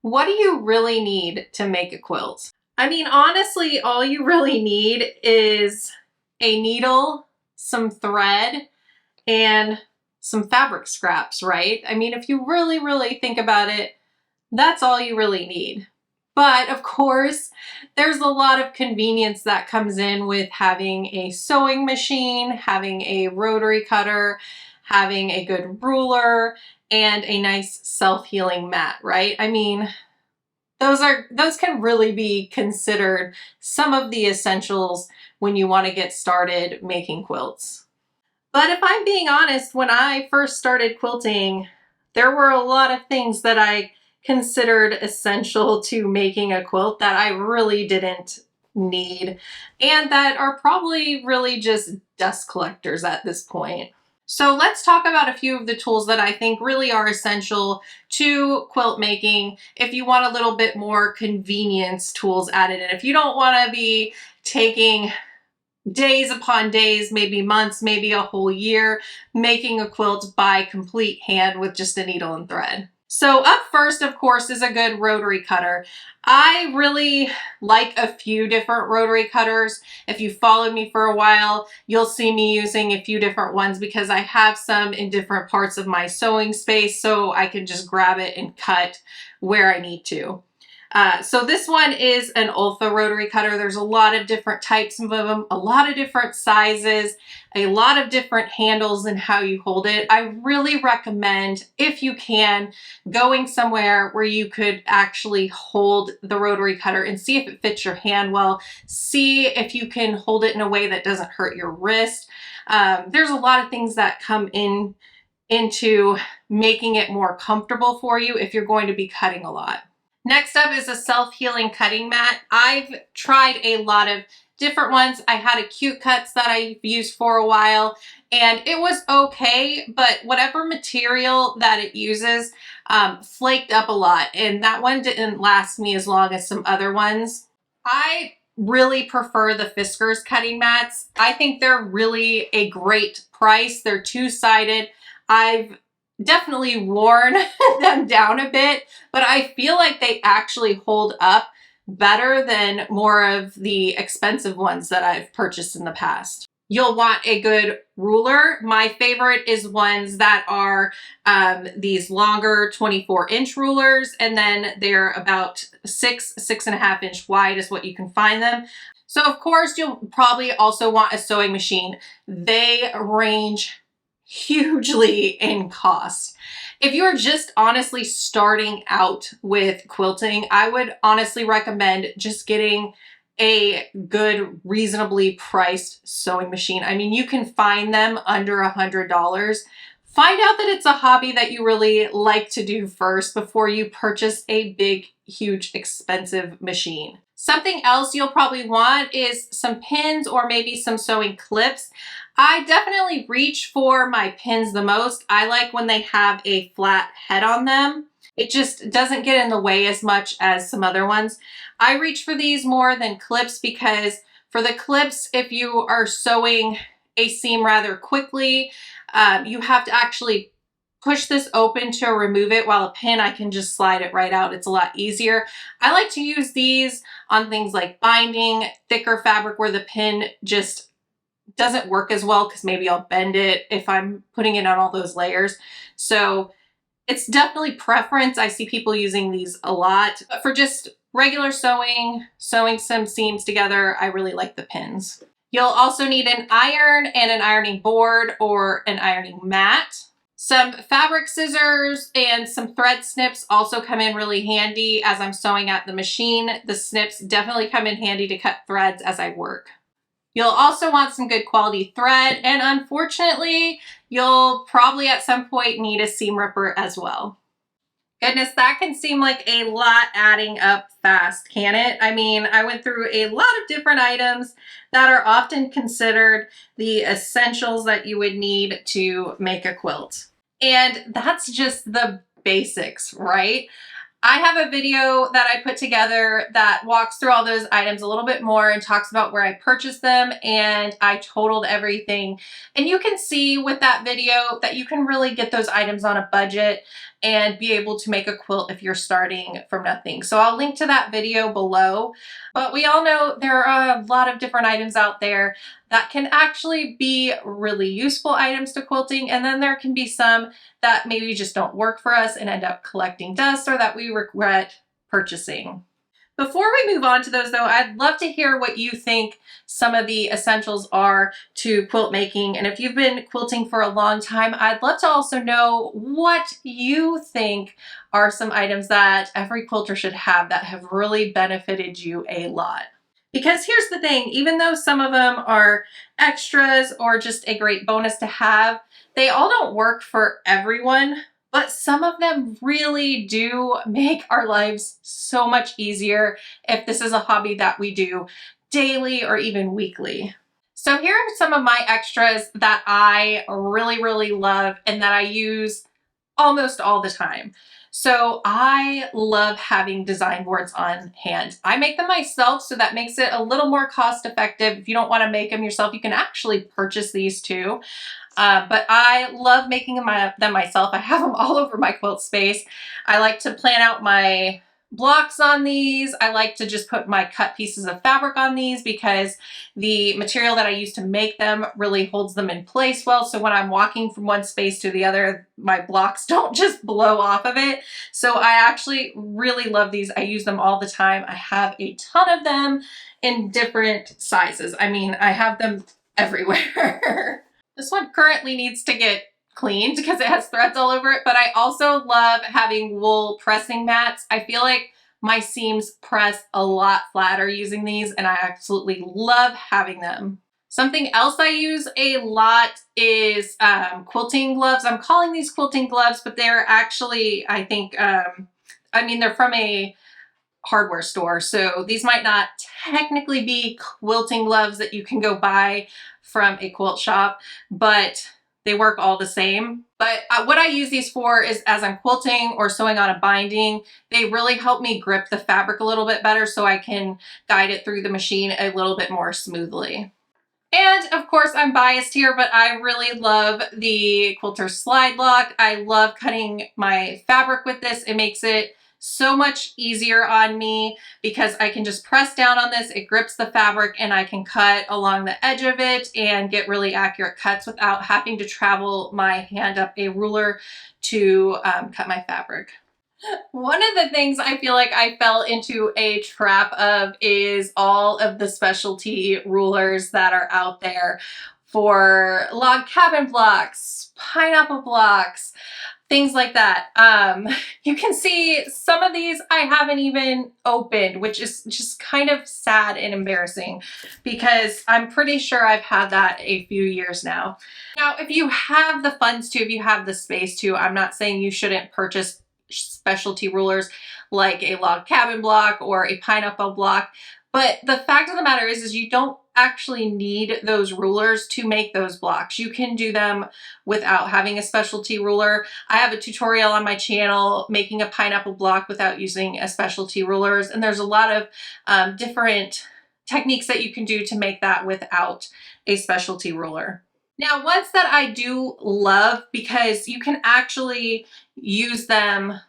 What do you really need to make a quilt? I mean, honestly, all you really need is a needle, some thread, and some fabric scraps, right? I mean, if you really think about it, that's all you really need. But of course, there's a lot of convenience that comes in with having a sewing machine, having a rotary cutter, having a good ruler, and a nice self-healing mat, right? I mean, those can really be considered some of the essentials when you want to get started making quilts. But if I'm being honest, when I first started quilting, there were a lot of things that I considered essential to making a quilt that I really didn't need and that are probably really just dust collectors at this point. So let's talk about a few of the tools that I think really are essential to quilt making if you want a little bit more convenience tools added in. If you don't want to be taking days upon days, maybe months, maybe a whole year, making a quilt by complete hand with just a needle and thread. So up first, of course, is a good rotary cutter. I really like a few different rotary cutters. If you followed me for a while, you'll see me using a few different ones because I have some in different parts of my sewing space, so I can just grab it and cut where I need to. So this one is an Olfa rotary cutter. There's a lot of different types of them, a lot of different sizes, a lot of different handles and how you hold it. I really recommend, if you can, going somewhere where you could actually hold the rotary cutter and see if it fits your hand well. See if you can hold it in a way that doesn't hurt your wrist. There's a lot of things that come into making it more comfortable for you if you're going to be cutting a lot. Next up is a self-healing cutting mat. I've tried a lot of different ones. I had a Cute Cuts that I've used for a while and it was okay, but whatever material that it uses flaked up a lot, and that one didn't last me as long as some other ones. I really prefer the Fiskars cutting mats. I think they're really a great price. They're two-sided. I've definitely worn them down a bit, but I feel like they actually hold up better than more of the expensive ones that I've purchased in the past. You'll want a good ruler. My favorite is ones that are these longer 24-inch rulers, and then they're about 6.5 inch wide is what you can find them. So of course, you'll probably also want a sewing machine. They range hugely in cost. If you're just honestly starting out with quilting, I would honestly recommend just getting a good, reasonably priced sewing machine. I mean, you can find them under $100. Find out that it's a hobby that you really like to do first before you purchase a big, huge, expensive machine. Something else you'll probably want is some pins or maybe some sewing clips. I definitely reach for my pins the most. I like when they have a flat head on them. It just doesn't get in the way as much as some other ones. I reach for these more than clips because for the clips, if you are sewing a seam rather quickly, you have to actually push this open to remove it, while a pin, I can just slide it right out. It's a lot easier. I like to use these on things like binding, thicker fabric where the pin just doesn't work as well because maybe I'll bend it if I'm putting it on all those layers. So it's definitely preference. I see people using these a lot, but for just regular sewing some seams together, I really like the pins. You'll also need an iron and an ironing board or an ironing mat. Some fabric scissors and some thread snips also come in really handy as I'm sewing at the machine. The snips definitely come in handy to cut threads as I work. You'll also want some good quality thread, and unfortunately, you'll probably at some point need a seam ripper as well. Goodness, that can seem like a lot adding up fast, can it? I mean, I went through a lot of different items that are often considered the essentials that you would need to make a quilt. And that's just the basics, right? I have a video that I put together that walks through all those items a little bit more and talks about where I purchased them and I totaled everything. And you can see with that video that you can really get those items on a budget. and be able to make a quilt if you're starting from nothing. So I'll link to that video below. But we all know there are a lot of different items out there that can actually be really useful items to quilting, and then there can be some that maybe just don't work for us and end up collecting dust, or that we regret purchasing. Before we move on to those though, I'd love to hear what you think some of the essentials are to quilt making. And if you've been quilting for a long time, I'd love to also know what you think are some items that every quilter should have that have really benefited you a lot. Because here's the thing, even though some of them are extras or just a great bonus to have, they all don't work for everyone. But some of them really do make our lives so much easier if this is a hobby that we do daily or even weekly. So here are some of my extras that I really love and that I use almost all the time. So I love having design boards on hand. I make them myself, so that makes it a little more cost effective. If you don't want to make them yourself, you can actually purchase these too. But I love making them myself. I have them all over my quilt space. I like to plan out my blocks on these. I like to just put my cut pieces of fabric on these because the material that I use to make them really holds them in place well. So when I'm walking from one space to the other, my blocks don't just blow off of it. So I actually really love these. I use them all the time. I have a ton of them in different sizes. I mean, I have them everywhere. This one currently needs to get cleaned because it has threads all over it, but I also love having wool pressing mats. I feel like my seams press a lot flatter using these, and I absolutely love having them. Something else I use a lot is quilting gloves. I'm calling these quilting gloves, but they're actually, I think, I mean, they're from a hardware store, so these might not technically be quilting gloves that you can go buy from a quilt shop, but they work all the same. But what I use these for is as I'm quilting or sewing on a binding, they really help me grip the fabric a little bit better so I can guide it through the machine a little bit more smoothly. And of course I'm biased here, but I really love the Quilter Slide Lock. I love cutting my fabric with this. It makes it so much easier on me because I can just press down on this, it grips the fabric, and I can cut along the edge of it and get really accurate cuts without having to travel my hand up a ruler to cut my fabric. One of the things I feel like I fell into a trap of is all of the specialty rulers that are out there for log cabin blocks, pineapple blocks, things like that. You can see some of these I haven't even opened, which is just kind of sad and embarrassing because I'm pretty sure I've had that a few years now. Now, if you have the funds to, if you have the space to, I'm not saying you shouldn't purchase specialty rulers like a log cabin block or a pineapple block. But the fact of the matter is you don't actually need those rulers to make those blocks. You can do them without having a specialty ruler. I have a tutorial on my channel making a pineapple block without using a specialty rulers. And there's a lot of different techniques that you can do to make that without a specialty ruler. Now, ones that I do love because you can actually use them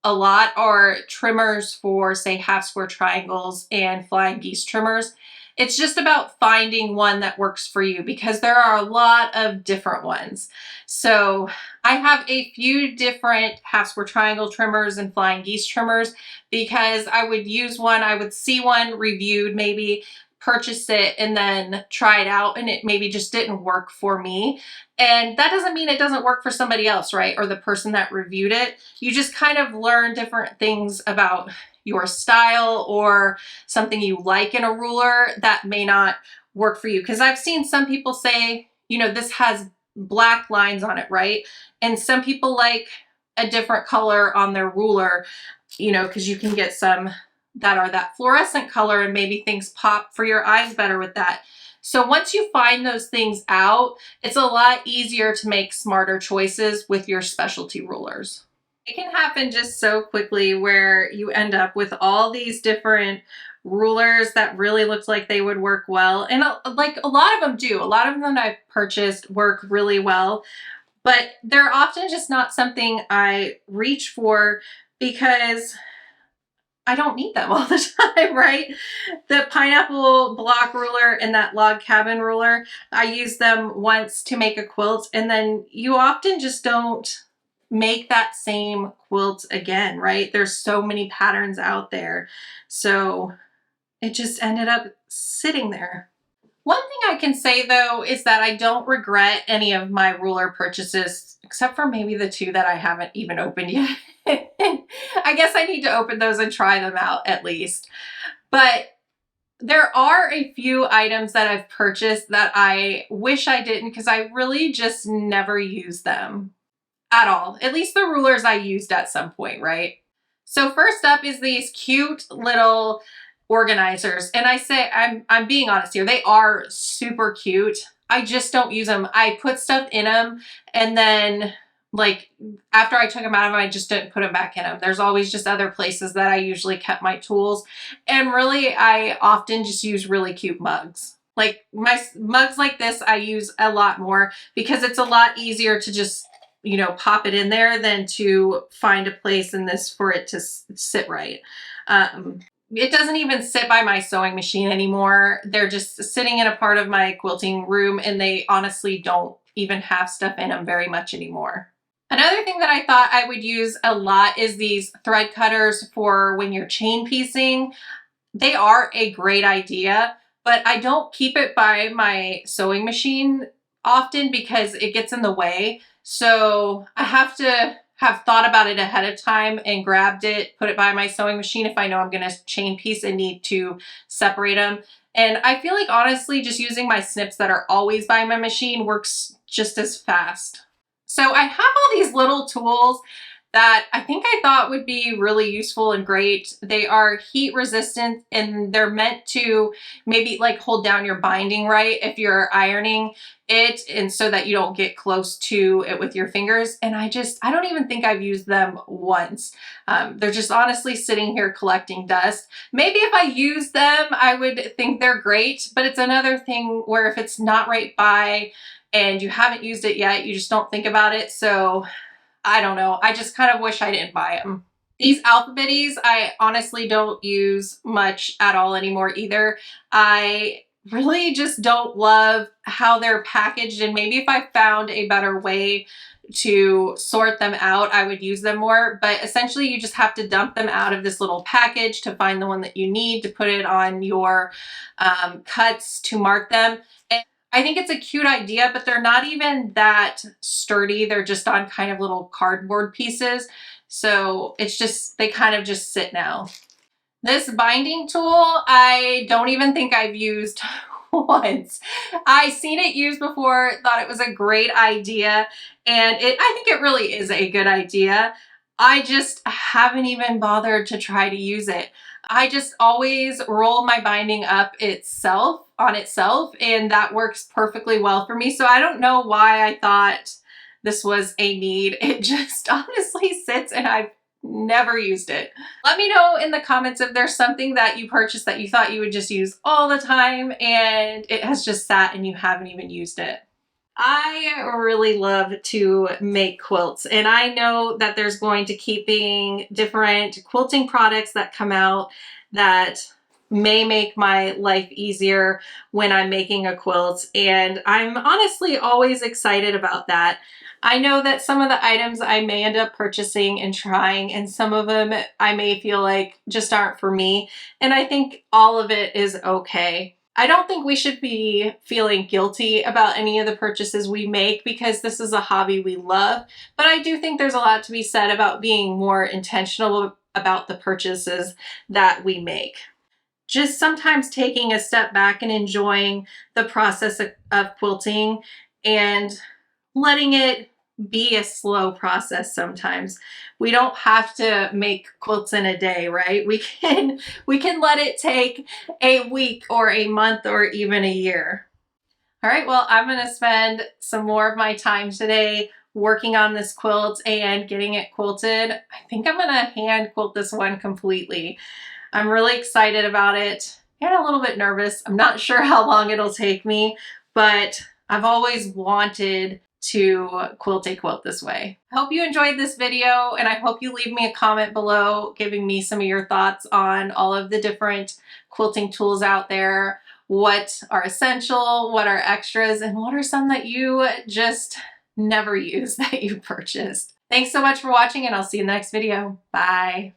a lot are trimmers for, say, half square triangles and flying geese trimmers. It's just about finding one that works for you because there are a lot of different ones. So I have a few different half square triangle trimmers and flying geese trimmers because I would use one, I would see one reviewed, maybe purchase it and then try it out, and it maybe just didn't work for me. And that doesn't mean it doesn't work for somebody else, right? Or the person that reviewed it. You just kind of learn different things about your style or something you like in a ruler that may not work for you. Because I've seen some people say, you know, this has black lines on it, right? And some people like a different color on their ruler, you know, because you can get some that are that fluorescent color and maybe things pop for your eyes better with that. So once you find those things out, it's a lot easier to make smarter choices with your specialty rulers. It can happen just so quickly where you end up with all these different rulers that really look like they would work well. And like a lot of them do. A lot of them that I've purchased work really well. but they're often just not something I reach for because I don't need them all the time, right? The pineapple block ruler and that log cabin ruler, I use them once to make a quilt, and then you often just don't make that same quilt again, right? There's so many patterns out there. So it just ended up sitting there. One thing I can say though is that I don't regret any of my ruler purchases, except for maybe the two that I haven't even opened yet. I guess I need to open those and try them out at least. But there are a few items that I've purchased that I wish I didn't because I really just never use them at all. At least the rulers I used at some point, right? So first up is these cute little organizers. And I say, I'm being honest here, they are super cute. I just don't use them. I put stuff in them and then like after I took them out of them, I just didn't put them back in them. There's always just other places that I usually kept my tools. And really, I often just use really cute mugs. Like my mugs like this, I use a lot more because it's a lot easier to just, you know, pop it in there than to find a place in this for it to sit right. It doesn't even sit by my sewing machine anymore. They're just sitting in a part of my quilting room and they honestly don't even have stuff in them very much anymore. Another thing that I thought I would use a lot is these thread cutters for when you're chain piecing. They are a great idea, but I don't keep it by my sewing machine often because it gets in the way. So I have to have thought about it ahead of time and grabbed it, put it by my sewing machine if I know I'm going to chain piece and need to separate them. And I feel like honestly, just using my snips that are always by my machine works just as fast. So I have all these little tools that I think I thought would be really useful and great. They are heat resistant and they're meant to maybe like hold down your binding, right? If you're ironing it, and so that you don't get close to it with your fingers. And I don't even think I've used them once. They're just honestly sitting here collecting dust. Maybe if I use them, I would think they're great, but it's another thing where if it's not right by and you haven't used it yet, you just don't think about it. So I don't know. I just kind of wish I didn't buy them. These alphabetties, I honestly don't use much at all anymore either. I really just don't love how they're packaged, and maybe if I found a better way to sort them out, I would use them more. But essentially, you just have to dump them out of this little package to find the one that you need to put it on your cuts to mark them. And I think it's a cute idea, but they're not even that sturdy. They're just on kind of little cardboard pieces. So it's just, they kind of just sit now. This binding tool, I don't even think I've used once. I seen it used before, thought it was a great idea, and I think it really is a good idea. I just haven't even bothered to try to use it. I just always roll my binding up on itself, and that works perfectly well for me. So I don't know why I thought this was a need. It just honestly sits and I've never used it. Let me know in the comments if there's something that you purchased that you thought you would just use all the time and it has just sat and you haven't even used it. I really love to make quilts, and I know that there's going to keep being different quilting products that come out that may make my life easier when I'm making a quilt, and I'm honestly always excited about that. I know that some of the items I may end up purchasing and trying, and some of them I may feel like just aren't for me, and I think all of it is okay. I don't think we should be feeling guilty about any of the purchases we make because this is a hobby we love, but I do think there's a lot to be said about being more intentional about the purchases that we make. Just sometimes taking a step back and enjoying the process of quilting and letting it be a slow process sometimes. We don't have to make quilts in a day, right? We can let it take a week or a month or even a year. All right, well, I'm gonna spend some more of my time today working on this quilt and getting it quilted. I think I'm gonna hand quilt this one completely. I'm really excited about it and a little bit nervous. I'm not sure how long it'll take me, but I've always wanted to quilt a quilt this way. I hope you enjoyed this video, and I hope you leave me a comment below giving me some of your thoughts on all of the different quilting tools out there. What are essential, what are extras, and what are some that you just never use that you purchased. Thanks so much for watching, and I'll see you in the next video. Bye.